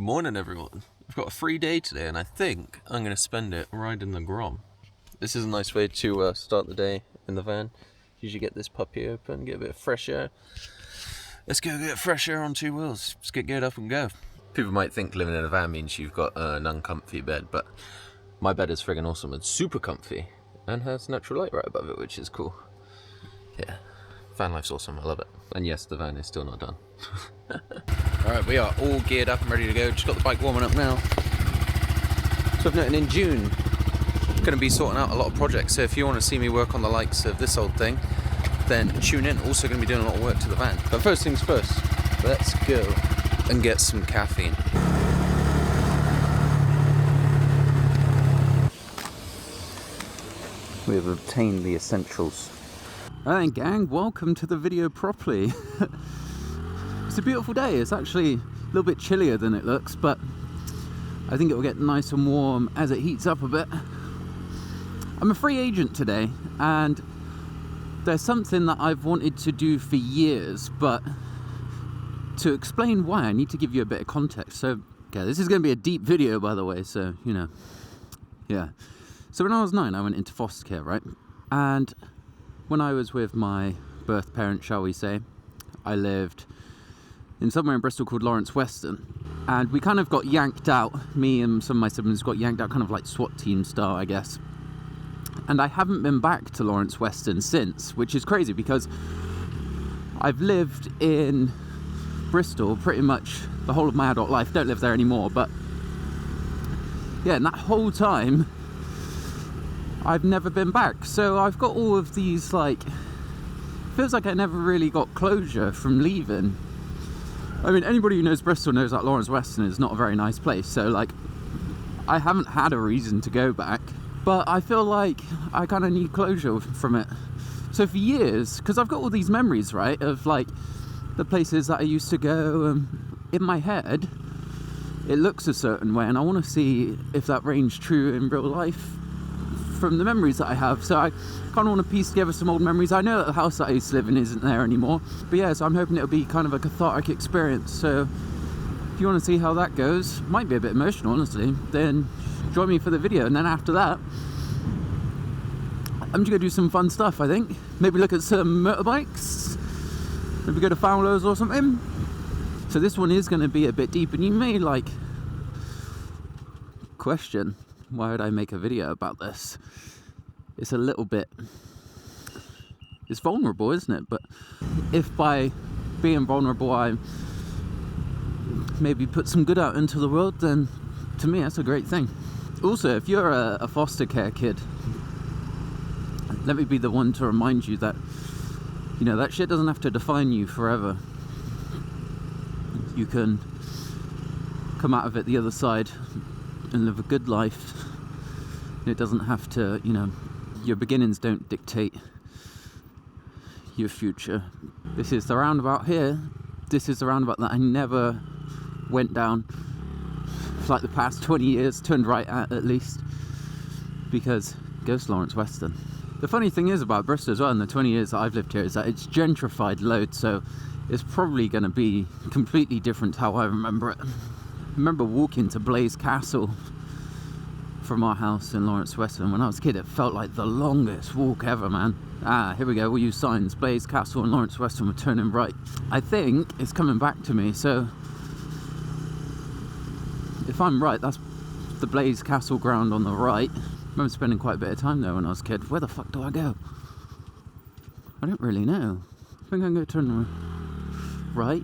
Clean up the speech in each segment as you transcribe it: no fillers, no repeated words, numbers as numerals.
Morning everyone. I've got a free day today and I think I'm going to spend it riding the Grom. This is a nice way to start the day in the van. Usually get this puppy open, get a bit of fresh air. Let's go get fresh air on two wheels. Just get geared up and go. People might think living in a van means you've got an uncomfy bed, but my bed is friggin' awesome. It's super comfy and has natural light right above it, which is cool. Yeah, van life's awesome, I love it. And yes, the van is still not done. Alright, we are all geared up and ready to go. Just got the bike warming up now. So I've noted in June, I'm going to be sorting out a lot of projects. So if you want to see me work on the likes of this old thing, then tune in. Also going to be doing a lot of work to the van. But first things first, let's go and get some caffeine. We have obtained the essentials. Alright gang, welcome to the video properly. It's a beautiful day. It's actually a little bit chillier than it looks, but I think it will get nice and warm as it heats up a bit. I'm a free agent today, and there's something that I've wanted to do for years, but to explain why, I need to give you a bit of context. So, okay, this is going to be a deep video, by the way, so, you know, yeah. So when I was 9, I went into foster care, right? And when I was with my birth parents, shall we say, I lived in somewhere in Bristol called Weston, and we kind of got yanked out. Me and some of my siblings got yanked out, kind of like SWAT team style, I guess. And I haven't been back to Weston since, which is crazy because I've lived in Bristol pretty much the whole of my adult life. Don't live there anymore, but yeah, and that whole time I've never been back. So I've got all of these, like, feels like I never really got closure from leaving. I mean, anybody who knows Bristol knows that Weston is not a very nice place, so like I haven't had a reason to go back, but I feel like I kind of need closure from it. So for years, because I've got all these memories, right, of like the places that I used to go, in my head it looks a certain way, and I want to see if that rings true in real life from the memories that I have. So I kind of want to piece together some old memories. I know that the house that I used to live in isn't there anymore, but yeah, so I'm hoping it'll be kind of a cathartic experience. So if you want to see how that goes, might be a bit emotional honestly, then join me for the video. And then after that, I'm just gonna do some fun stuff. I think maybe look at some motorbikes, maybe go to Fowler's or something. So this one is going to be a bit deep, and you may like question, why would I make a video about this? It's a little bit, it's vulnerable, isn't it? But if by being vulnerable I maybe put some good out into the world, then to me that's a great thing. Also, if you're a foster care kid, let me be the one to remind you that, you know, that shit doesn't have to define you forever. You can come out of it the other side and live a good life. It doesn't have to, you know, your beginnings don't dictate your future. This is the roundabout here. This is the roundabout that I never went down for like the past 20 years, turned right at least, because it goes to Weston. The funny thing is about Bristol as well, in the 20 years that I've lived here, is that it's gentrified loads, so it's probably going to be completely different to how I remember it. I remember walking to Blaze Castle from our house in Weston. When I was a kid, it felt like the longest walk ever, man. Here we go, we'll use signs. Blaze Castle and Weston, we're turning right. I think it's coming back to me, so if I'm right, that's the Blaze Castle ground on the right. I remember spending quite a bit of time there when I was a kid. Where the fuck do I go? I don't really know. I think I'm going to turn right.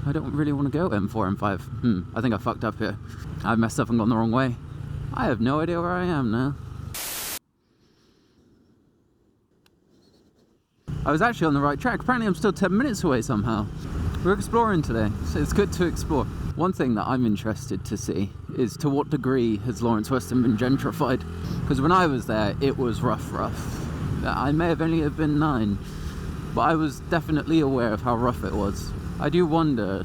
I don't really want to go M4, M5. I think I fucked up here. I messed up and gone the wrong way. I have no idea where I am now. I was actually on the right track. Apparently I'm still 10 minutes away somehow. We're exploring today, so it's good to explore. One thing that I'm interested to see is to what degree has Weston been gentrified? Because when I was there, it was rough. I may have only been 9, but I was definitely aware of how rough it was. I do wonder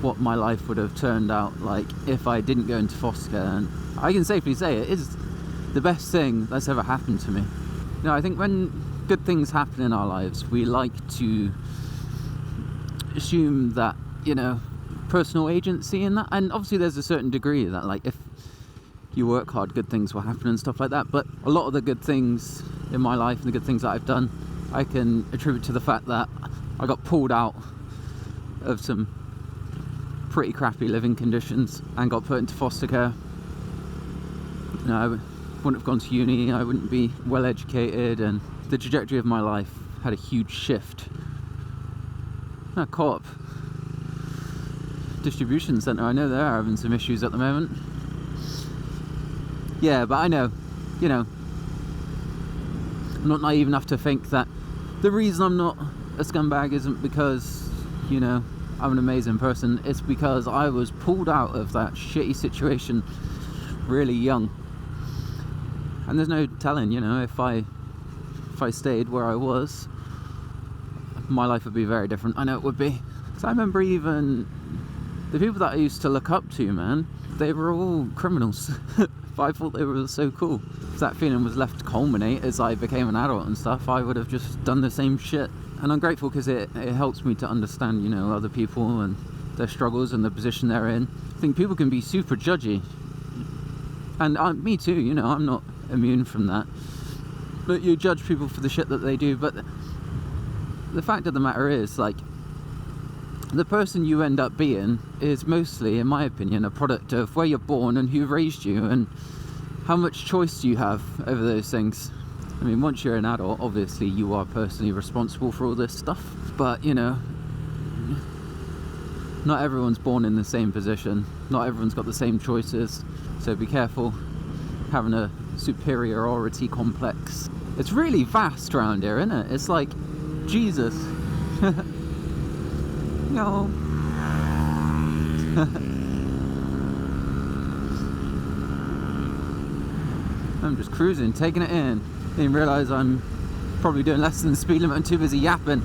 what my life would have turned out like if I didn't go into foster care, and I can safely say it is the best thing that's ever happened to me. You know, I think when good things happen in our lives, we like to assume that, you know, personal agency in that. And obviously there's a certain degree of that, like if you work hard, good things will happen and stuff like that. But a lot of the good things in my life and the good things that I've done, I can attribute to the fact that I got pulled out of some pretty crappy living conditions and got put into foster care. You know, I wouldn't have gone to uni, I wouldn't be well educated, and the trajectory of my life had a huge shift. Co-op distribution centre, I know they're having some issues at the moment. Yeah, but I know, you know, I'm not naive enough to think that the reason I'm not a scumbag isn't because, you know, I'm an amazing person. It's because I was pulled out of that shitty situation really young. And there's no telling, you know, if I stayed where I was, my life would be very different. I know it would be. So I remember even the people that I used to look up to, man, they were all criminals. But I thought they were so cool. If that feeling was left to culminate as I became an adult and stuff, I would have just done the same shit. And I'm grateful because it helps me to understand, you know, other people and their struggles and the position they're in. I think people can be super judgy. And me too, you know, I'm not immune from that. But you judge people for the shit that they do. But the fact of the matter is, like, the person you end up being is mostly, in my opinion, a product of where you're born and who raised you and how much choice you have over those things. I mean, once you're an adult, obviously you are personally responsible for all this stuff, but, you know, not everyone's born in the same position, not everyone's got the same choices, so be careful having a superiority complex. It's really vast around here, isn't it? It's like, Jesus. No. I'm just cruising, taking it in. Didn't realise I'm probably doing less than the speed limit. I'm too busy yapping.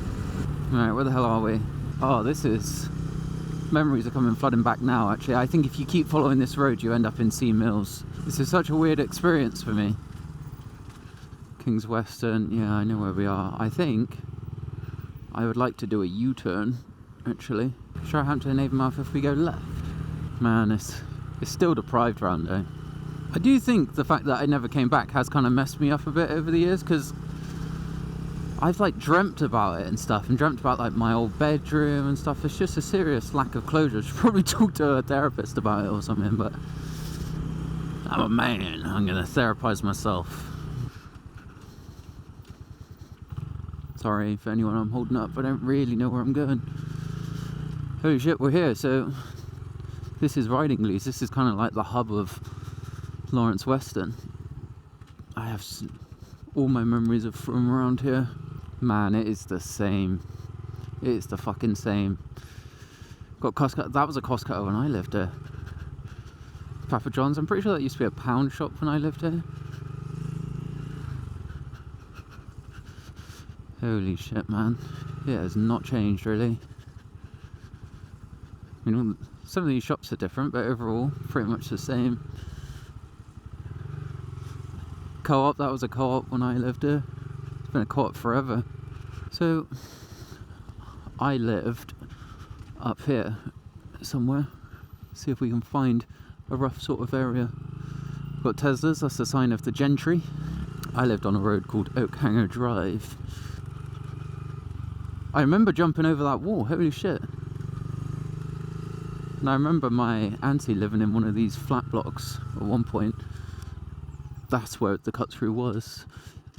Alright, where the hell are we? Oh, this is... Memories are coming flooding back now, actually. I think if you keep following this road, you end up in Sea Mills. This is such a weird experience for me. King's Weston. Yeah, I know where we are. I think I would like to do a U-turn, actually. Sure, Hampton and Avonmouth if we go left. Man, it's still deprived round there. I do think the fact that I never came back has kind of messed me up a bit over the years, because I've like dreamt about it and stuff, and dreamt about like my old bedroom and stuff. It's just a serious lack of closure. I should probably talk to a therapist about it or something, but I'm a man, I'm gonna therapize myself. Sorry for anyone I'm holding up, I don't really know where I'm going. Holy shit, we're here. So this is Ridingleys. This is kind of like the hub of Lawrence Weston. I have all my memories of from around here. Man, it is the same. It is the fucking same. Got Costco. That was a Costco when I lived there. Papa John's. I'm pretty sure that used to be a pound shop when I lived here. Holy shit, man. Yeah, it has not changed really. I mean, some of these shops are different, but overall, pretty much the same. Co-op, that was a co-op when I lived here. It's been a co-op forever. So, I lived up here somewhere. See if we can find a rough sort of area. Got Teslas, that's the sign of the gentry. I lived on a road called Oakhanger Drive. I remember jumping over that wall, holy shit. And I remember my auntie living in one of these flat blocks at one point. That's where the cut through was.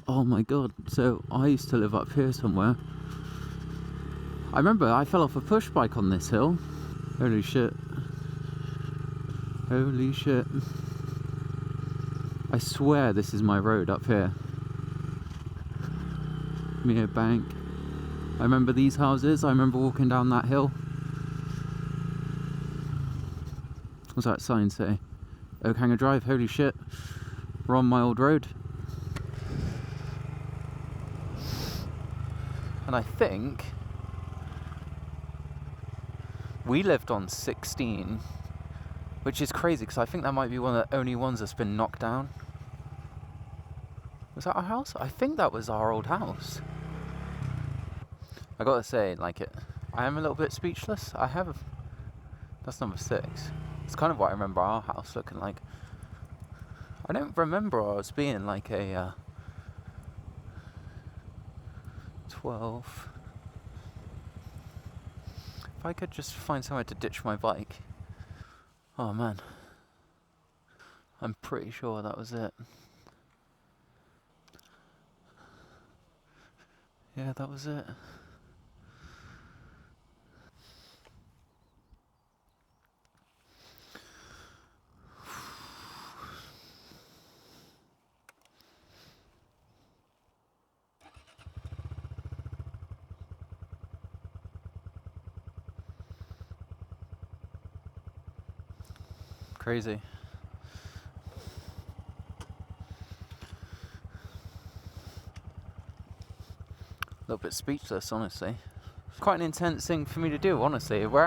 Oh my god. So I used to live up here somewhere. I remember I fell off a push bike on this hill. Holy shit. Holy shit. I swear this is my road up here. Mere Bank. I remember these houses. I remember walking down that hill. What's that sign say? Oakhanger Drive. Holy shit. We're on my old road. And I think we lived on 16, which is crazy because I think that might be one of the only ones that's been knocked down. Was that our house? I think that was our old house. I gotta say, like, I am a little bit speechless. I have That's number 6. It's kind of what I remember our house looking like. I don't remember us being like a 12. If I could just find somewhere to ditch my bike. Oh man. I'm pretty sure that was it. Yeah, that was it. Crazy. A little bit speechless, honestly. It's quite an intense thing for me to do, honestly. Where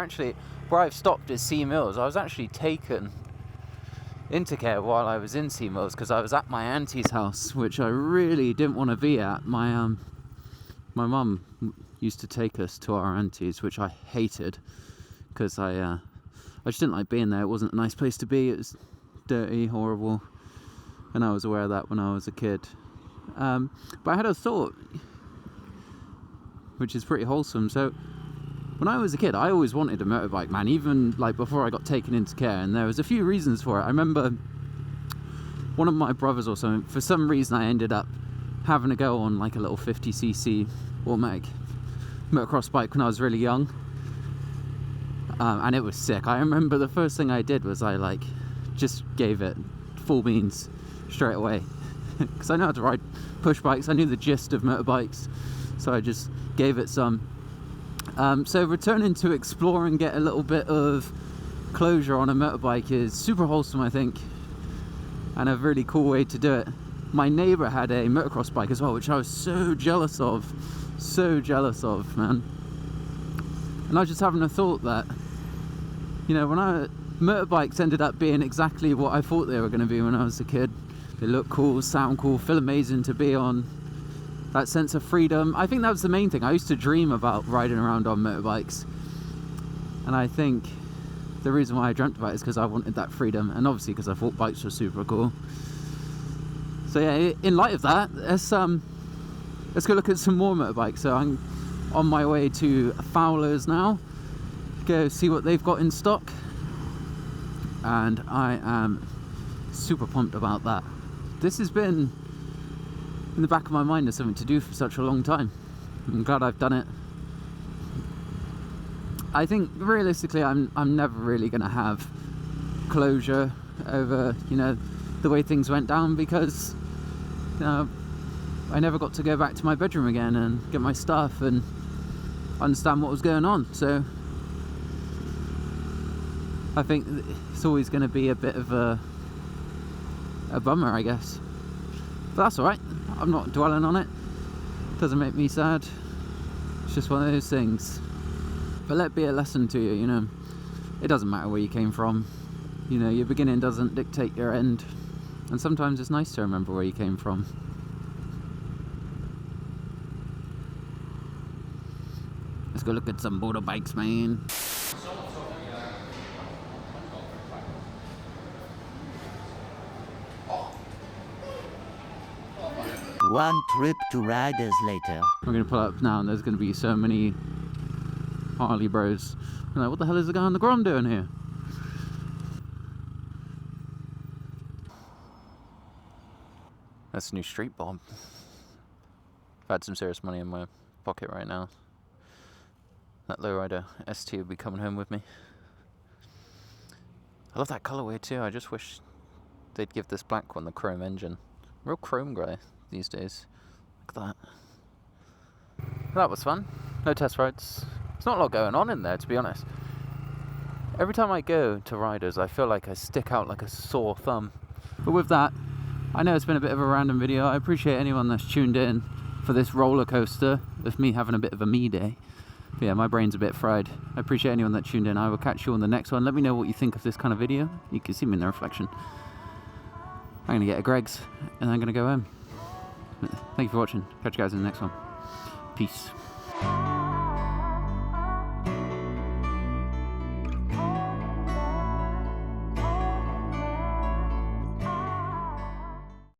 I've stopped is Sea Mills. I was actually taken into care while I was in Sea Mills because I was at my auntie's house, which I really didn't want to be at. My mum used to take us to our auntie's, which I hated because I just didn't like being there. It wasn't a nice place to be. It was dirty, horrible, and I was aware of that when I was a kid. But I had a thought, which is pretty wholesome. So when I was a kid, I always wanted a motorbike, man, even like before I got taken into care, and there was a few reasons for it. I remember one of my brothers or something, for some reason I ended up having to go on like a little 50cc automatic motocross bike when I was really young. And it was sick. I remember the first thing I did was I like just gave it full beans straight away because I know how to ride push bikes. I knew the gist of motorbikes, so I just gave it some. So returning to explore and get a little bit of closure on a motorbike is super wholesome, I think, and a really cool way to do it. My neighbour had a motocross bike as well, which I was so jealous of, man. And I was just having a thought that, you know, motorbikes ended up being exactly what I thought they were going to be when I was a kid. They look cool, sound cool, feel amazing to be on. That sense of freedom. I think that was the main thing. I used to dream about riding around on motorbikes. And I think the reason why I dreamt about it is because I wanted that freedom. And obviously because I thought bikes were super cool. So yeah, in light of that, let's go look at some more motorbikes. So I'm on my way to Fowler's now. Go see what they've got in stock, and I am super pumped about that. This has been in the back of my mind as something to do for such a long time. I'm glad I've done it. I think realistically I'm never really going to have closure over, you know, the way things went down, because, you know, I never got to go back to my bedroom again and get my stuff and understand what was going on. So I think it's always going to be a bit of a bummer, I guess. But that's alright. I'm not dwelling on it. Doesn't make me sad. It's just one of those things. But let it be a lesson to you, you know. It doesn't matter where you came from. You know, your beginning doesn't dictate your end. And sometimes it's nice to remember where you came from. Let's go look at some motorbikes, man. One trip to Riders later. We're going to pull up now and there's going to be so many Harley bros. I'm like, what the hell is the guy on the Grom doing here? That's a new street bomb. I've had some serious money in my pocket right now. That lowrider ST would be coming home with me. I love that colourway too. I just wish they'd give this black one the chrome engine. Real chrome grey these days. Look at that. That was fun. No test rides. There's not a lot going on in there, to be honest. Every time I go to Riders, I feel like I stick out like a sore thumb. But with that, I know it's been a bit of a random video. I appreciate anyone that's tuned in for this roller coaster of me having a bit of a me day. But yeah, my brain's a bit fried. I appreciate anyone that tuned in. I will catch you on the next one. Let me know what you think of this kind of video. You can see me in the reflection. I'm going to get a Greg's and I'm going to go home. Thank you for watching. Catch you guys in the next one. Peace.